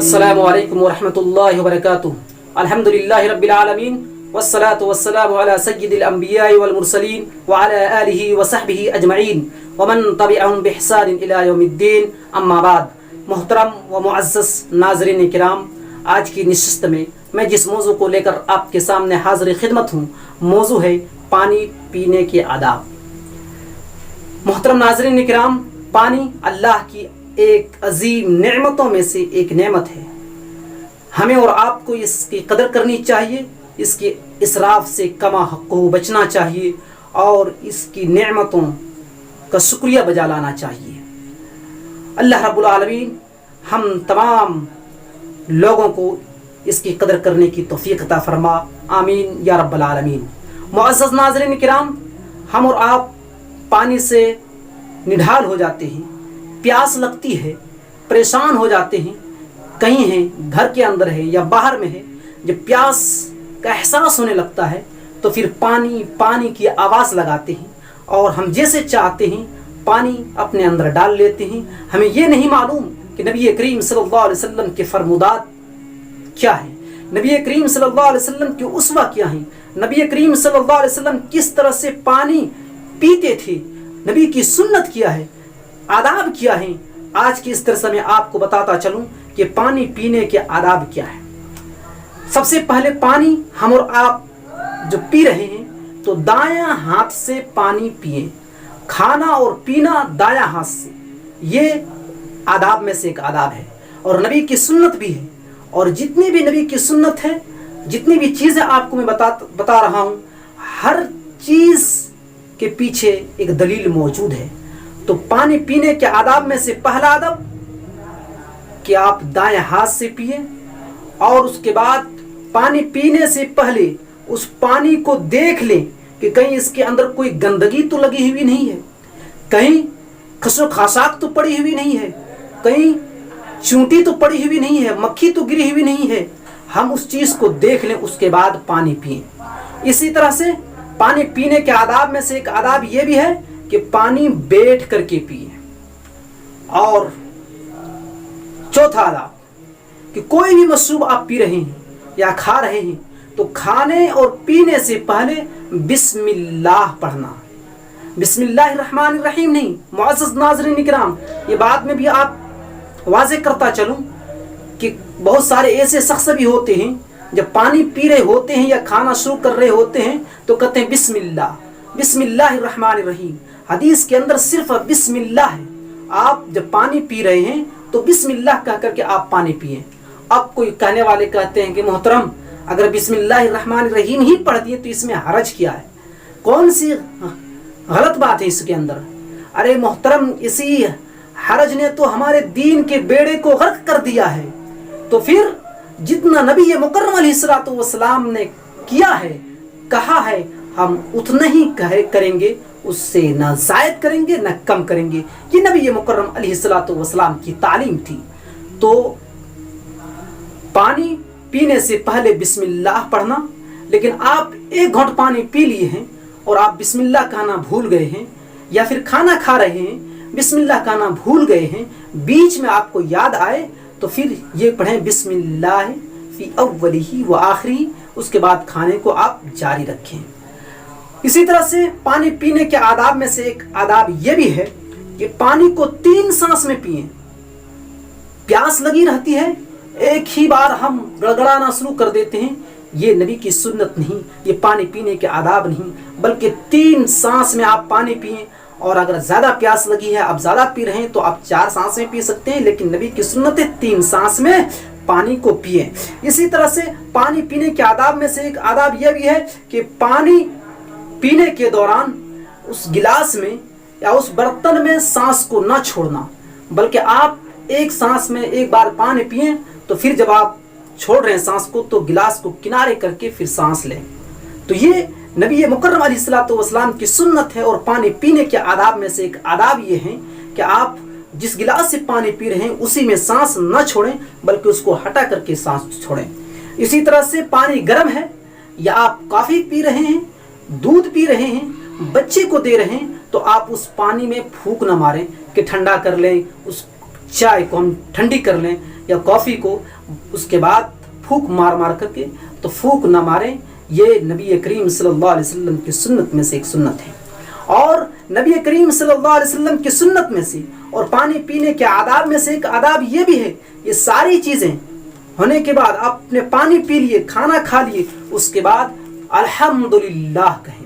السلام علیکم ورحمۃ اللہ وبرکاتہ۔ الحمدللہ رب العالمین والصلاة والسلام علی سید الانبیاء والمرسلین وعلی آلہ وصحبہ اجمعین ومن تبعهم بإحسان الی یوم الدین، اما بعد۔ محترم و معزز ناظرین کرام، آج کی نشست میں جس موضوع کو لے کر آپ کے سامنے حاضر خدمت ہوں، موضوع ہے پانی پینے کے آداب۔ محترم ناظرین کرام، پانی اللہ کی ایک عظیم نعمتوں میں سے ایک نعمت ہے۔ ہمیں اور آپ کو اس کی قدر کرنی چاہیے، اس کے اسراف سے کما حق کو بچنا چاہیے اور اس کی نعمتوں کا شکریہ بجا لانا چاہیے۔ اللہ رب العالمین ہم تمام لوگوں کو اس کی قدر کرنے کی توفیق عطا فرما، آمین یا رب العالمین۔ معزز ناظرین کرام، ہم اور آپ پانی سے نڈھال ہو جاتے ہیں، پیاس لگتی ہے، پریشان ہو جاتے ہیں، کہیں ہیں گھر کے اندر ہے یا باہر میں ہے، جب پیاس کا احساس ہونے لگتا ہے تو پھر پانی پانی کی آواز لگاتے ہیں اور ہم جیسے چاہتے ہیں پانی اپنے اندر ڈال لیتے ہیں۔ ہمیں یہ نہیں معلوم کہ نبی کریم صلی اللہ علیہ وسلم کے فرمودات کیا ہیں، نبی کریم صلی اللہ علیہ وسلم کے اسوہ کیا ہیں، نبی کریم صلی اللہ علیہ وسلم کس طرح سے پانی پیتے تھے، نبی کی سنت کیا ہے، آداب کیا ہیں۔ آج کی اس درس میں آپ کو بتاتا چلوں کہ پانی پینے کے آداب کیا ہے۔ سب سے پہلے پانی ہم اور آپ جو پی رہے ہیں تو دایاں ہاتھ سے پانی پئیں، کھانا اور پینا دایاں ہاتھ سے، یہ آداب میں سے ایک آداب ہے اور نبی کی سنت بھی ہے۔ اور جتنی بھی نبی کی سنت ہے، جتنی بھی چیزیں آپ کو میں بتا رہا ہوں، ہر چیز کے پیچھے ایک دلیل موجود ہے۔ تو پانی پینے کے آداب میں سے پہلا آداب کہ آپ دائیں ہاتھ سے پئیں اور اس کے بعد پانی پینے سے پہلے اس پانی کو دیکھ لیں کہ کہیں اس کے اندر کوئی گندگی تو لگی ہوئی نہیں ہے، کہیں خس و خاشاک تو پڑی ہوئی نہیں ہے، کہیں چونٹی تو پڑی ہوئی نہیں ہے، مکھی تو گری ہوئی نہیں ہے۔ ہم اس چیز کو دیکھ لیں، اس کے بعد پانی پئیں۔ اسی طرح سے پانی پینے کے آداب میں سے ایک آداب یہ بھی ہے کہ پانی بیٹھ کر کے پئیں۔ اور چوتھا آداب کہ کوئی بھی مشروب آپ پی رہے ہیں یا کھا رہے ہیں تو کھانے اور پینے سے پہلے بسم اللہ پڑھنا، بسم اللہ الرحمن الرحیم نہیں۔ معزز ناظرین کرام، یہ بات میں بھی آپ واضح کرتا چلوں کہ بہت سارے ایسے شخص بھی ہوتے ہیں جب پانی پی رہے ہوتے ہیں یا کھانا شروع کر رہے ہوتے ہیں تو کہتے ہیں بسم اللہ، بسم اللہ الرحمن الرحیم۔ حدیث کے اندر صرف بسم اللہ ہے۔ آپ جب پانی پی رہے ہیں تو بسم اللہ کہہ کر کے آپ پانی پئیں۔ اب کوئی کہنے والے کہتے ہیں کہ محترم، اگر بسم اللہ الرحمن الرحیم ہی پڑھ دیے تو اس میں حرج کیا ہے، کون سی غلط بات ہے اس کے اندر؟ ارے محترم، اسی حرج نے تو ہمارے دین کے بیڑے کو غرق کر دیا ہے۔ تو پھر جتنا نبی مکرم علیہ الصلوۃ والسلام نے کیا ہے، کہا ہے، ہم اتنا ہی کریں گے، اس سے نہ زائد کریں گے نہ کم کریں گے۔ یہ نبی مکرم علیہ الصلوۃ والسلام کی تعلیم تھی۔ تو پانی پینے سے پہلے بسم اللہ پڑھنا، لیکن آپ ایک گھونٹ پانی پی لیے ہیں اور آپ بسم اللہ کہنا بھول گئے ہیں، یا پھر کھانا کھا رہے ہیں بسم اللہ کہنا بھول گئے ہیں، بیچ میں آپ کو یاد آئے تو پھر یہ پڑھیں بسم اللہ فی اولہ و آخری، اس کے بعد کھانے کو آپ جاری رکھیں۔ اسی طرح سے پانی پینے کے آداب میں سے ایک آداب یہ بھی ہے کہ پانی کو 3 سانس میں پئیں۔ پیاس لگی رہتی ہے، ایک ہی بار ہم گڑگڑانا شروع کر دیتے ہیں، یہ نبی کی سنت نہیں، یہ پانی پینے کے آداب نہیں، بلکہ 3 سانس میں آپ پانی پئیں۔ اور اگر زیادہ پیاس لگی ہے، آپ زیادہ پی رہے ہیں تو آپ 4 سانس میں پی سکتے ہیں، لیکن نبی کی سنت ہے 3 سانس میں پانی کو پئیں۔ اسی طرح سے پانی پینے کے آداب میں سے ایک آداب یہ بھی ہے کہ پانی پینے کے دوران اس گلاس میں یا اس برتن میں سانس کو نہ چھوڑنا، بلکہ آپ ایک سانس میں ایک بار پانی پئیں تو پھر جب آپ چھوڑ رہے ہیں سانس کو تو گلاس کو کنارے کر کے پھر سانس لیں۔ تو یہ نبی مکرم علیہ الصلوۃ والسلام کی سنت ہے۔ اور پانی پینے کے آداب میں سے ایک آداب یہ ہے کہ آپ جس گلاس سے پانی پی رہے ہیں اسی میں سانس نہ چھوڑیں، بلکہ اس کو ہٹا کر کے سانس چھوڑیں۔ اسی طرح سے پانی گرم ہے یا آپ کافی پی رہے ہیں، دودھ پی رہے ہیں، بچے کو دے رہے ہیں، تو آپ اس پانی میں پھونک نہ ماریں کہ ٹھنڈا کر لیں، اس چائے کو ہم ٹھنڈی کر لیں یا کافی کو، اس کے بعد پھونک مار مار کر کے، تو پھونک نہ ماریں، یہ نبی کریم صلی اللہ علیہ وسلم کی سنت میں سے ایک سنت ہے۔ اور نبی کریم صلی اللہ علیہ وسلم کی سنت میں سے اور پانی پینے کے آداب میں سے ایک آداب یہ بھی ہے، یہ ساری چیزیں ہونے کے بعد آپ نے پانی پی لیے، کھانا کھا لیے، اس کے بعد الحمدللہ کہیں۔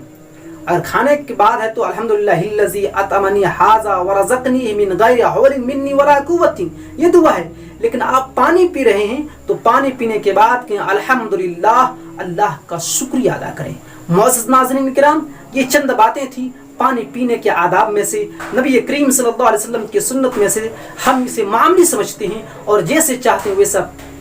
اگر کھانے کے بعد ہے تو الحمدللہ الذی اطعمنی ھذا ورزقنی من غیر حول منی ولا قوت، یہ دعا ہے۔ لیکن آپ پانی پی رہے ہیں تو پانی پینے کے بعد کہ الحمدللہ اللہ کا شکریہ ادا کریں۔ معزز ناظرین کرام، یہ چند باتیں تھیں پانی پینے کے آداب میں سے، نبی کریم صلی اللہ علیہ وسلم کی سنت میں سے۔ ہم اسے معمولی سمجھتے ہیں اور جیسے چاہتے ہیں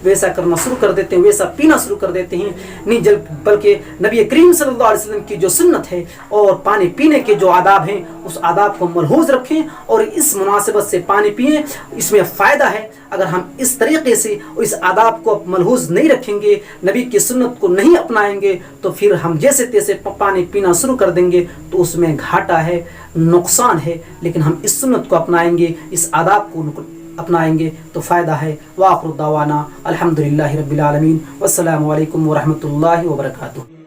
ویسا کرنا شروع کر دیتے ہیں، ویسا پینا شروع کر دیتے ہیں، نہیں بلکہ نبی کریم صلی اللہ علیہ وسلم کی جو سنت ہے اور پانی پینے کے جو آداب ہیں اس آداب کو ملحوظ رکھیں اور اس مناسبت سے پانی پئیں۔ اس میں فائدہ ہے اگر ہم اس طریقے سے اس آداب کو ملحوظ نہیں رکھیں گے، نبی کی سنت کو نہیں اپنائیں گے، تو پھر ہم جیسے تیسے پانی پینا شروع کر دیں گے تو اس میں گھاٹا ہے، نقصان ہے۔ لیکن ہم اس سنت کو اپنائیں گے، اس آداب کو اپنائیں گے تو فائدہ ہے۔ وآخر دعوانا الحمدللہ رب العالمین، والسلام علیکم ورحمۃ اللہ وبرکاتہ۔